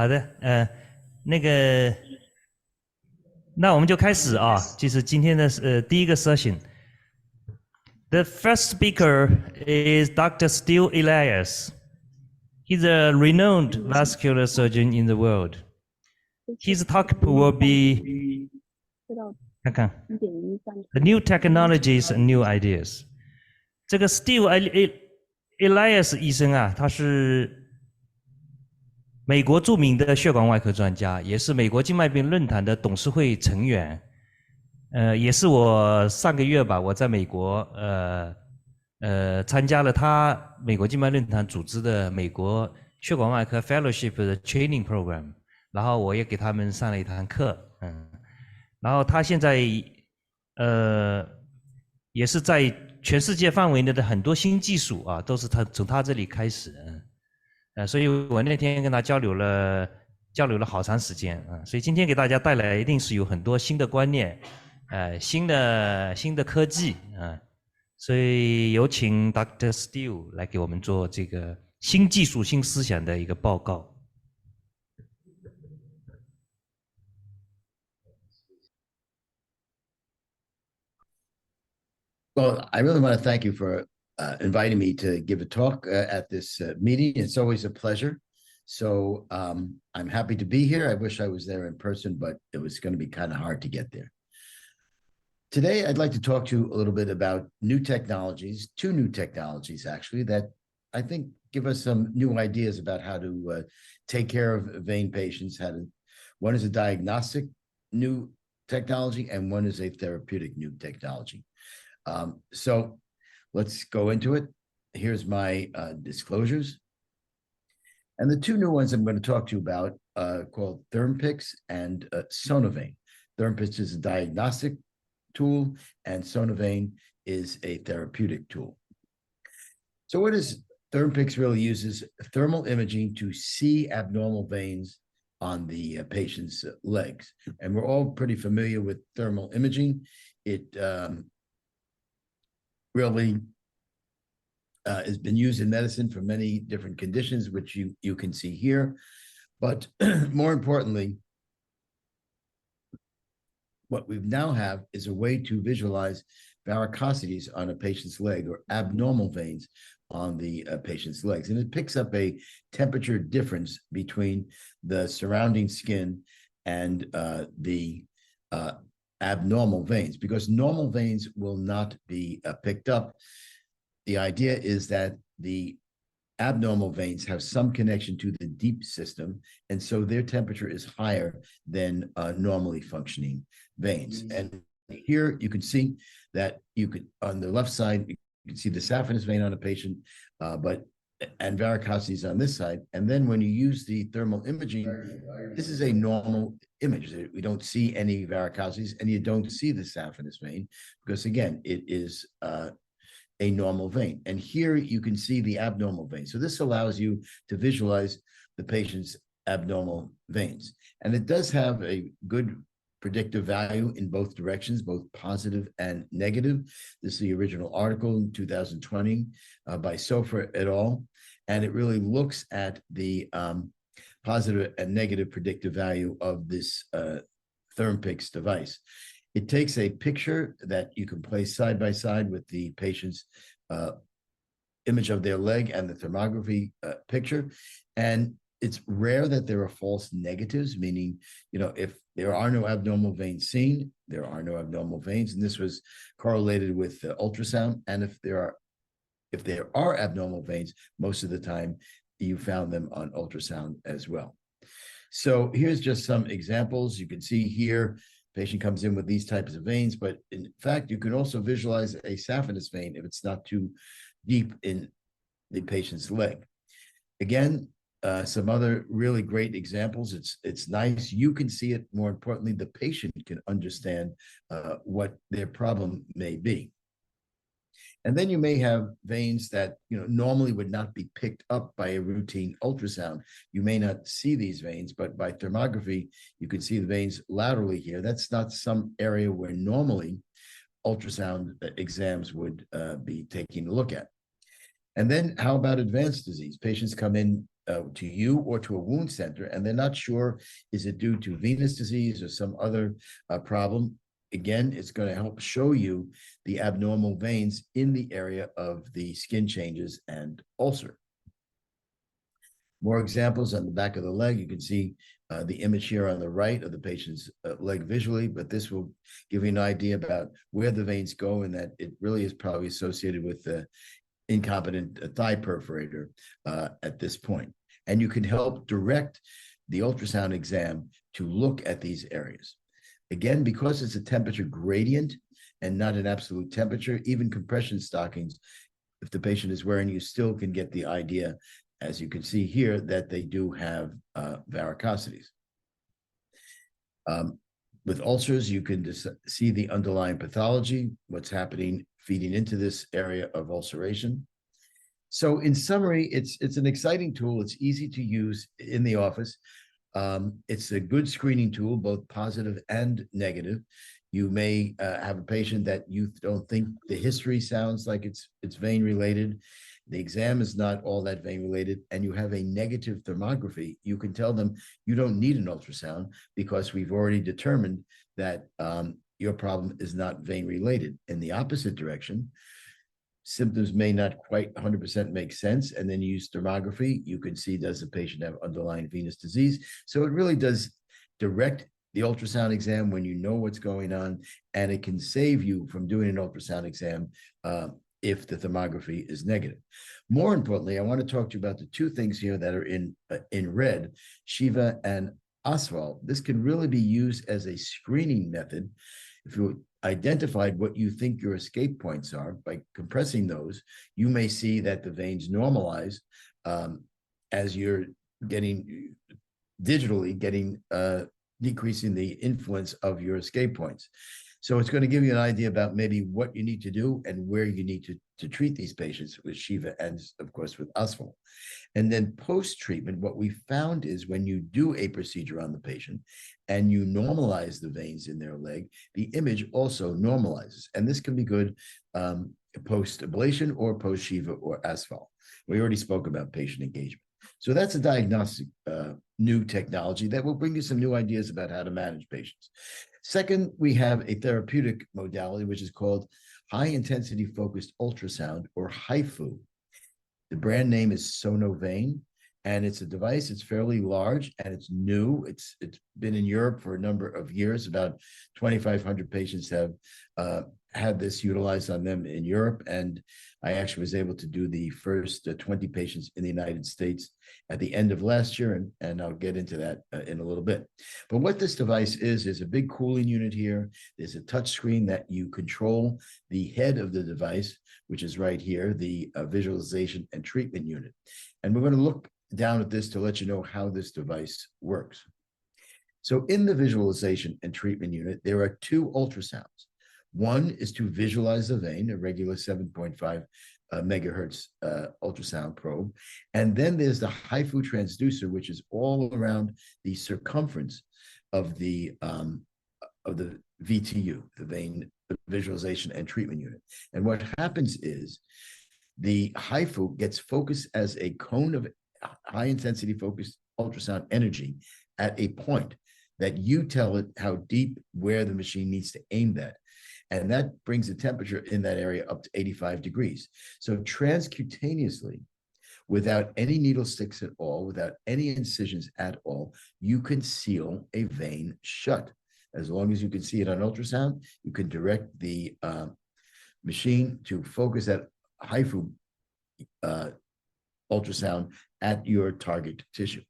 好的，那个，那我们就开始啊，就是今天的第一个 session。The first speaker is Dr. Steele Elias. He's a renowned vascular surgeon in the world. His talk will be 看看 the new technologies and new ideas. 这个 Steele Elias 医生啊，他是美国著名的血管外科专家，也是美国静脉病论坛的董事会成员。也是我上个月吧，我在美国参加了他美国静脉论坛组织的美国血管外科 Fellowship 的 Training Program， 然后我也给他们上了一堂课，然后他现在也是在全世界范围内的很多新技术啊，都是从他这里开始，所以我那天跟他交流了好长时间啊，所以今天给大家带来一定是有很多新的观念，新的科技啊，所以有请 Dr. Steele 来给我们做这个新技术、新思想的一个报告。Well, I really want to thank you for inviting me to give a talk at this meeting. It's always a pleasure. So I'm happy to be here. I wish I was there in person, but it was going to be kind of hard to get there. Today, I'd like to talk to you a little bit about new technologies, two new technologies, actually, that I think give us some new ideas about how to take care of vein patients. One is a diagnostic new technology, and one is a therapeutic new technology. So let's go into it. Here's my disclosures. And the two new ones I'm going to talk to you about called ThermPix and Sonovane. ThermPix is a diagnostic tool, and Sonovane is a therapeutic tool. So what is ThermPix really uses thermal imaging to see abnormal veins on the patient's legs. And we're all pretty familiar with thermal imaging. It really has been used in medicine for many different conditions, which you can see here. But more importantly, what we now have is a way to visualize varicosities on a patient's leg, or abnormal veins on the patient's legs. And it picks up a temperature difference between the surrounding skin and the abnormal veins, because normal veins will not be picked up. The idea is that the abnormal veins have some connection to the deep system, and so their temperature is higher than normally functioning veins. And here you can see that on the left side, you can see the saphenous vein on a patient, and varicosities on this side. And then when you use the thermal imaging, this is a normal image. We don't see any varicosities, and you don't see the saphenous vein because, again, it is a normal vein. And here you can see the abnormal vein. So this allows you to visualize the patient's abnormal veins. And it does have a good predictive value in both directions, both positive and negative. This is the original article in 2020 by Sofer et al. And it really looks at the positive and negative predictive value of this ThermPix device. It takes a picture that you can place side by side with the patient's image of their leg and the thermography picture. And it's rare that there are false negatives, meaning, if there are no abnormal veins seen, there are no abnormal veins. And this was correlated with ultrasound. And if there are abnormal veins, most of the time you found them on ultrasound as well. So here's just some examples. You can see here, patient comes in with these types of veins, but in fact, you can also visualize a saphenous vein if it's not too deep in the patient's leg. Again, some other really great examples. It's nice. You can see it. More importantly, the patient can understand what their problem may be. And then you may have veins that normally would not be picked up by a routine ultrasound. You may not see these veins, but by thermography, you can see the veins laterally here. That's not some area where normally ultrasound exams would be taking a look at. And then how about advanced disease? Patients come in to you or to a wound center, and they're not sure, is it due to venous disease or some other problem? Again, it's going to help show you the abnormal veins in the area of the skin changes and ulcer. More examples on the back of the leg. You can see the image here on the right of the patient's leg visually, but this will give you an idea about where the veins go, and that it really is probably associated with the incompetent thigh perforator at this point. And you can help direct the ultrasound exam to look at these areas. Again, because it's a temperature gradient and not an absolute temperature, even compression stockings, if the patient is wearing, you still can get the idea, as you can see here, that they do have varicosities. With ulcers, you can see the underlying pathology, what's happening, feeding into this area of ulceration. So in summary, it's an exciting tool. It's easy to use in the office. It's a good screening tool, both positive and negative. You may have a patient that you don't think the history sounds like it's vein related. The exam is not all that vein related, and you have a negative thermography. You can tell them you don't need an ultrasound because we've already determined that your problem is not vein related. In the opposite direction, symptoms may not quite 100% make sense, and then you use thermography. You can see, does the patient have underlying venous disease? So it really does direct the ultrasound exam when you know what's going on, and it can save you from doing an ultrasound exam if the thermography is negative. More importantly, I want to talk to you about the two things here that are in red, Shiva and asphalt. This can really be used as a screening method. If you identified what you think your escape points are, by compressing those, you may see that the veins normalize as you're getting digitally decreasing the influence of your escape points. So it's going to give you an idea about maybe what you need to do and where you need to treat these patients with Shiva and, of course, with asphalt. And then post-treatment, what we found is when you do a procedure on the patient and you normalize the veins in their leg, the image also normalizes. And this can be good post-ablation or post-Shiva or asphalt. We already spoke about patient engagement. So that's a diagnostic new technology that will bring you some new ideas about how to manage patients. Second, we have a therapeutic modality, which is called high-intensity focused ultrasound, or HIFU. The brand name is Sonovane, and it's a device. It's fairly large, and it's new. It's been in Europe for a number of years. About 2,500 patients have had this utilized on them in Europe, and I actually was able to do the first 20 patients in the United States at the end of last year, and I'll get into that in a little bit. But what this device is a big cooling unit here. There's a touch screen that you control the head of the device, which is right here, the visualization and treatment unit. And we're going to look down at this to let you know how this device works. So in the visualization and treatment unit, there are two ultrasounds. One is to visualize the vein, a regular 7.5 megahertz ultrasound probe. And then there's the HIFU transducer, which is all around the circumference of the VTU, the vein visualization and treatment unit. And what happens is the HIFU gets focused as a cone of high intensity focused ultrasound energy at a point that you tell it how deep, where the machine needs to aim that. And that brings the temperature in that area up to 85 degrees. So transcutaneously, without any needle sticks at all, without any incisions at all, you can seal a vein shut. As long as you can see it on ultrasound, you can direct the machine to focus that HIFU ultrasound at your target tissue.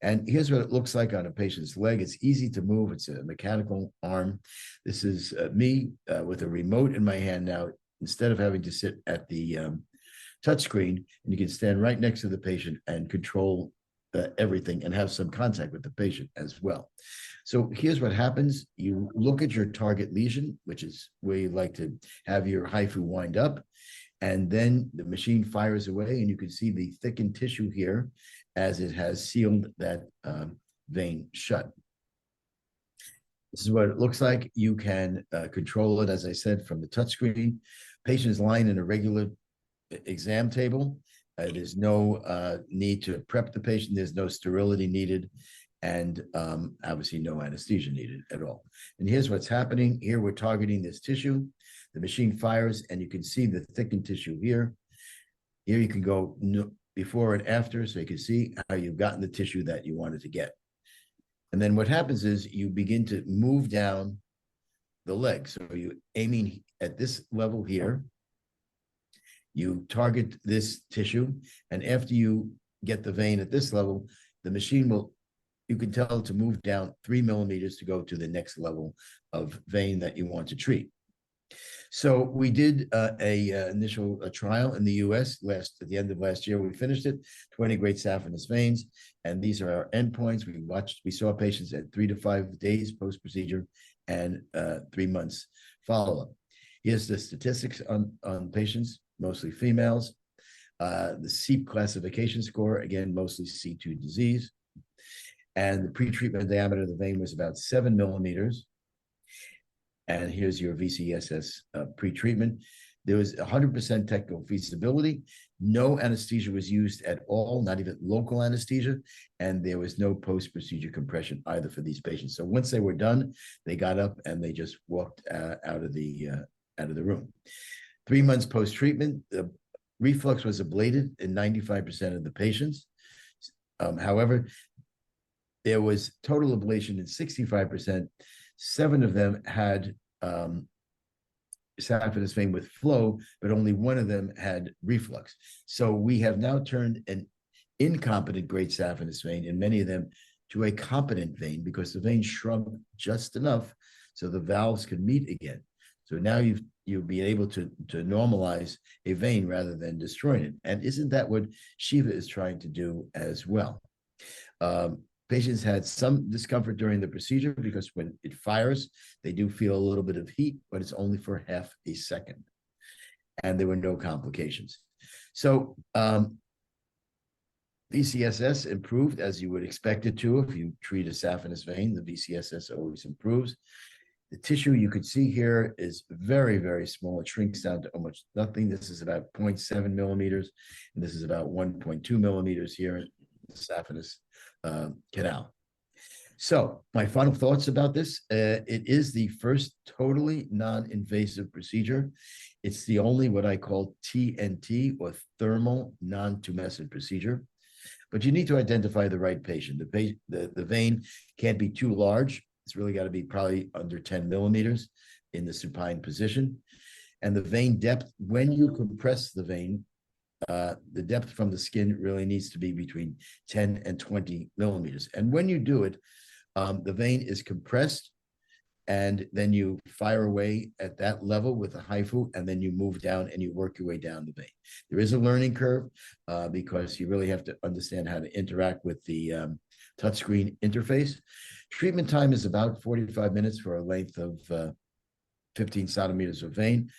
And here's what it looks like on a patient's leg. It's easy to move. It's a mechanical arm. This is me with a remote in my hand now, instead of having to sit at the touchscreen, and you can stand right next to the patient and control everything and have some contact with the patient as well. So here's what happens. You look at your target lesion, which is where you like to have your HIFU wind up. And then the machine fires away, and you can see the thickened tissue here as it has sealed that vein shut. This is what it looks like. You can control it, as I said, from the touchscreen. Patient is lying in a regular exam table. There's no need to prep the patient. There's no sterility needed, and obviously no anesthesia needed at all. And here's what's happening. Here we're targeting this tissue. The machine fires, and you can see the thickened tissue here. Here you can go before and after, so you can see how you've gotten the tissue that you wanted to get. And then what happens is you begin to move down the leg. So you're aiming at this level here. You target this tissue, and after you get the vein at this level, the machine will, you can tell it to move down 3 millimeters to go to the next level of vein that you want to treat. So we did initial trial in the U.S. at the end of last year. We finished it, 20 great saphenous veins, and these are our endpoints. We saw patients at 3 to 5 days post-procedure and 3 months follow-up. Here's the statistics on patients, mostly females. The SEEP classification score, again, mostly C2 disease. And the pretreatment diameter of the vein was about 7 millimeters. And here's your VCSS pretreatment. There was 100% technical feasibility. No anesthesia was used at all, not even local anesthesia. And there was no post-procedure compression either for these patients. So once they were done, they got up and they just walked out of the room. 3 months post-treatment, the reflux was ablated in 95% of the patients. However, there was total ablation in 65%. 7 of them had saphenous vein with flow, but only 1 of them had reflux. So we have now turned an incompetent great saphenous vein in many of them to a competent vein, because the vein shrunk just enough so the valves could meet again. So now you'll be able to normalize a vein rather than destroying it. And isn't that what Shiva is trying to do as well? Patients had some discomfort during the procedure because when it fires, they do feel a little bit of heat, but it's only for half a second. And there were no complications. So VCSS improved as you would expect it to. If you treat a saphenous vein, the VCSS always improves. The tissue you could see here is very, very small. It shrinks down to almost nothing. This is about 0.7 millimeters, and this is about 1.2 millimeters here in the saphenous canal. So my final thoughts about this, it is the first totally non-invasive procedure. It's the only what I call TNT, or thermal non-tumescent procedure. But you need to identify the right patient. The vein can't be too large. It's really got to be probably under 10 millimeters in the supine position. And the vein depth, when you compress the vein, the depth from the skin really needs to be between 10 and 20 millimeters. And when you do it, the vein is compressed, and then you fire away at that level with a HIFU, and then you move down and you work your way down the vein. There is a learning curve because you really have to understand how to interact with the touchscreen interface. Treatment time is about 45 minutes for a length of 15 centimeters of vein.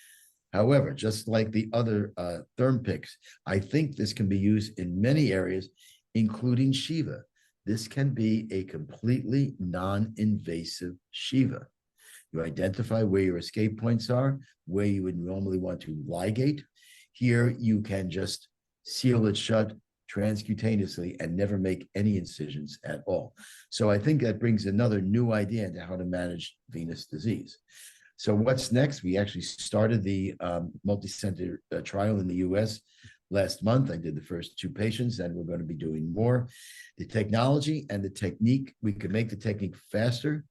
However, just like the other therm picks, I think this can be used in many areas, including Shiva. This can be a completely non-invasive Shiva. You identify where your escape points are, where you would normally want to ligate. Here, you can just seal it shut transcutaneously and never make any incisions at all. So I think that brings another new idea into how to manage venous disease. So what's next? We actually started the multi-center trial in the US last month. I did the first 2 patients, and we're going to be doing more. The technology and the technique, we could make the technique faster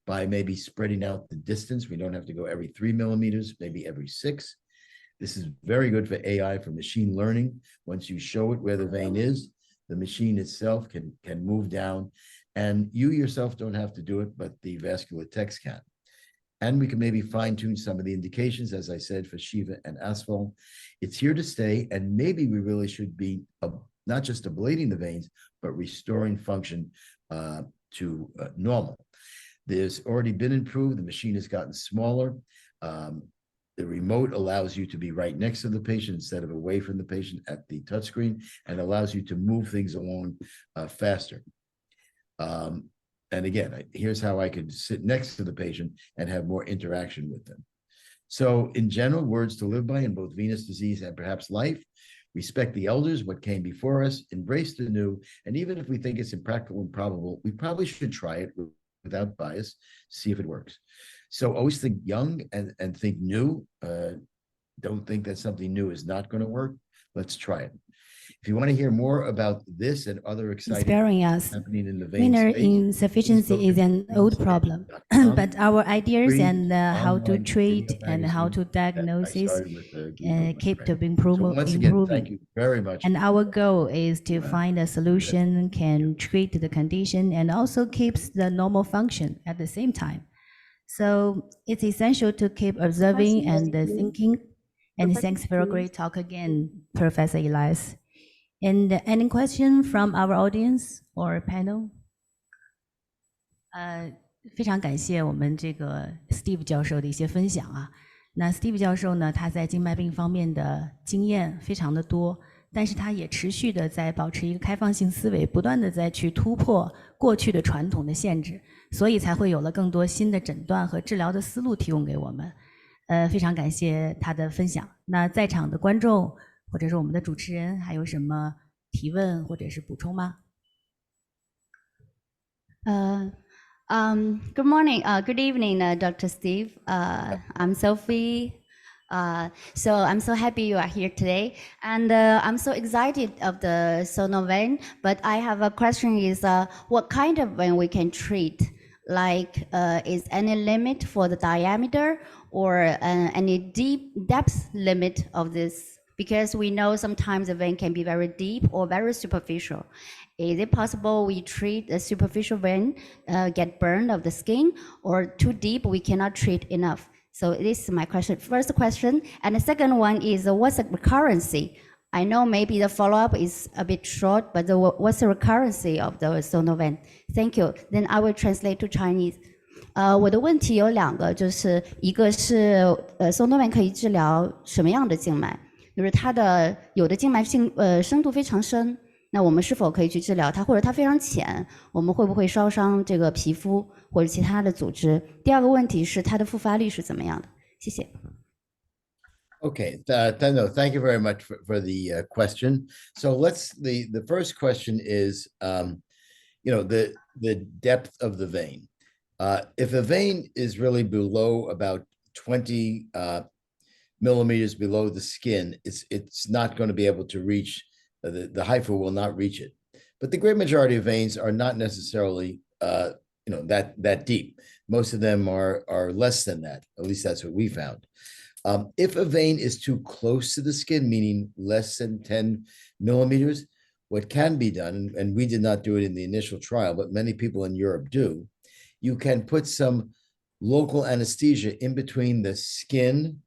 by maybe spreading out the distance. We don't have to go every 3 millimeters, maybe every 6. This is very good for AI, for machine learning. Once you show it where the vein is, the machine itself can move down, and you yourself don't have to do it, but the vascular techs can. And we can maybe fine-tune some of the indications, as I said, for Shiva and asphalt. It's here to stay, and maybe we really should be not just ablating the veins, but restoring function to normal. There's already been improved. The machine has gotten smaller. The remote allows you to be right next to the patient instead of away from the patient at the touchscreen, and allows you to move things along faster. And again, here's how I could sit next to the patient and have more interaction with them. So in general, words to live by in both venous disease and perhaps life: respect the elders, what came before us, embrace the new, and even if we think it's impractical and improbable, we probably should try it without bias, see if it works. So always think young and think new. Don't think that something new is not going to work. Let's try it. If you want to hear more about this and other exciting Sparing us. happening in the vein Mineral space, insufficiency is an old problem, but our ideas and how to treat and how to diagnose keep to be improving. Thank you very much. And our goal is to find a solution can treat the condition and also keeps the normal function at the same time. So it's essential to keep observing and thinking. And thanks for a great talk again, Professor Elias. And any question from our audience or panel? 非常感谢我们这个 Steve 教授的一些分享啊。那 Steve 教授呢，他在静脉病方面的经验非常的多，但是他也持续的在保持一个开放性思维，不断的在去突破过去的传统的限制，所以才会有了更多新的诊断和治疗的思路提供给我们。非常感谢他的分享。那在场的观众或者是我们的主持人还有什么提问或者是补充吗？ Good morning, good evening, Dr. Steve. I'm Sophie. So I'm so happy you are here today, and I'm so excited of the sonal vein. But I have a question: is what kind of vein we can treat? Like, is any limit for the diameter or any deep depth limit of this? Because we know sometimes the vein can be very deep or very superficial. Is it possible we treat a superficial vein, get burned of the skin, or too deep we cannot treat enough? So this is my question, first question. And the second one is what's the recurrency? I know maybe the follow-up is a bit short, but what's the recurrency of the sonal vein? Thank you. Then I will translate to Chinese. 我的问题有两个，就是一个是sonal vein 可以治疗什么样的静脉？就是它的有的静脉深度非常深，那我们是否可以去治疗它？或者它非常浅，我们会不会烧伤这个皮肤或者其他的组织？第二个问题是它的复发率是怎么样的？谢谢。Okay, thank you very much for the question. So the first question is, the depth of the vein. If a vein is really below about 20 millimeters below the skin, it's not going to be able to reach, the hypha will not reach it. But the great majority of veins are not necessarily, that deep. Most of them are less than that. At least that's what we found. If a vein is too close to the skin, meaning less than 10 millimeters, what can be done, and we did not do it in the initial trial, but many people in Europe do, you can put some local anesthesia in between the skin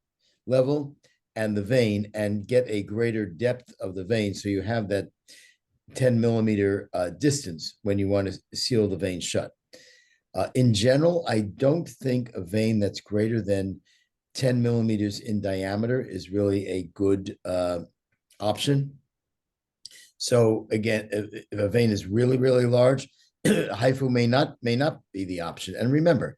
level and the vein and get a greater depth of the vein. So you have that 10 millimeter distance when you want to seal the vein shut. In general, I don't think a vein that's greater than 10 millimeters in diameter is really a good option. So again, if a vein is really, really large, HIFU may not be the option. And remember,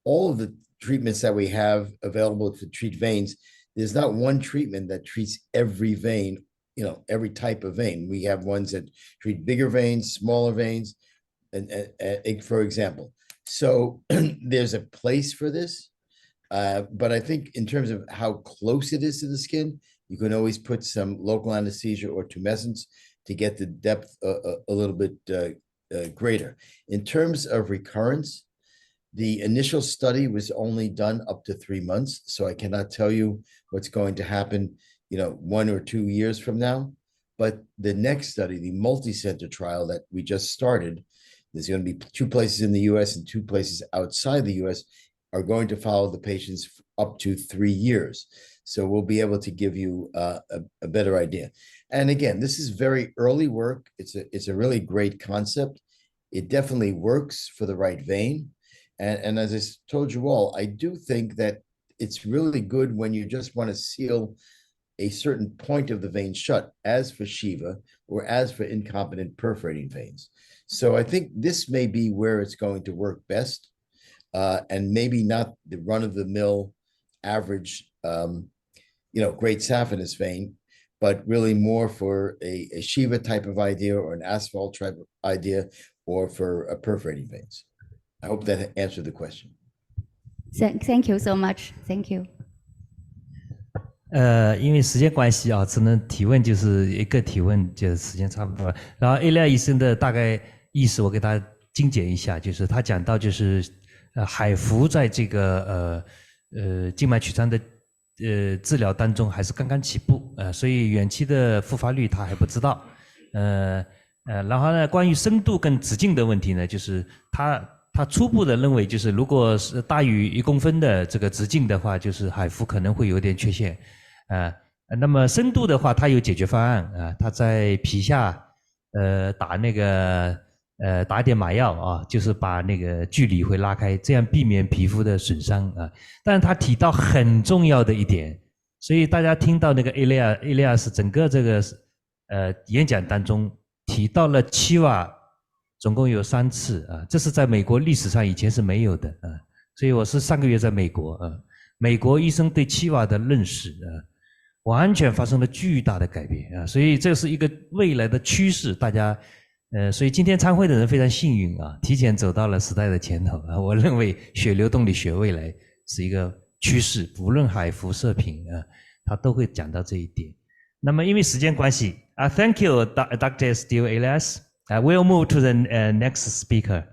all of the treatments that we have available to treat veins, there's not one treatment that treats every vein, every type of vein. We have ones that treat bigger veins, smaller veins, and for example. So there's a place for this. But I think in terms of how close it is to the skin, you can always put some local anesthesia or tumescence to get the depth a little bit greater. In terms of recurrence, the initial study was only done up to 3 months, so I cannot tell you what's going to happen, 1 or 2 years from now. But the next study, the multi-center trial that we just started, there's going to be 2 places in the US and 2 places outside the US, are going to follow the patients up to 3 years. So we'll be able to give you a better idea. And again, this is very early work. It's a really great concept. It definitely works for the right vein. And as I told you all, I do think that it's really good when you just want to seal a certain point of the vein shut, as for Shiva or as for incompetent perforating veins. So I think this may be where it's going to work best. And maybe not the run-of-the-mill average, great saphenous vein, but really more for a Shiva type of idea or an asphalt type of idea or for perforating veins. I hope that answered the question. Thank you so much. Thank you. 因为时间关系啊，只能提问就是一个提问，就是时间差不多了。然后 Elias 医生的大概意思，我给大家精简一下，就是他讲到就是海服在这个静脉曲张的治疗当中还是刚刚起步，所以远期的复发率他还不知道。然后呢，关于深度跟直径的问题呢，就是他初步的认为，就是如果是大于1公分的这个直径的话，就是海服可能会有点缺陷。那么深度的话，它有解决方案啊，它在皮下打那个打点麻药啊，就是把那个距离会拉开，这样避免皮肤的损伤啊。但是他提到很重要的一点，所以大家听到那个 Elias 整个这个演讲当中提到了7瓦，总共有3次啊，这是在美国历史上以前是没有的啊。所以我是上个月在美国啊，美国医生对7瓦的认识啊，完全发生了巨大的改变啊，所以这是一个未来的趋势，大家所以今天参会的人非常幸运啊，提前走到了时代的前头啊。我认为血流动力学未来是一个趋势，无论海服射频啊，他都会讲到这一点。那么因为时间关系啊 ，Thank you, Dr. Steve Elias. We'll move to the next speaker.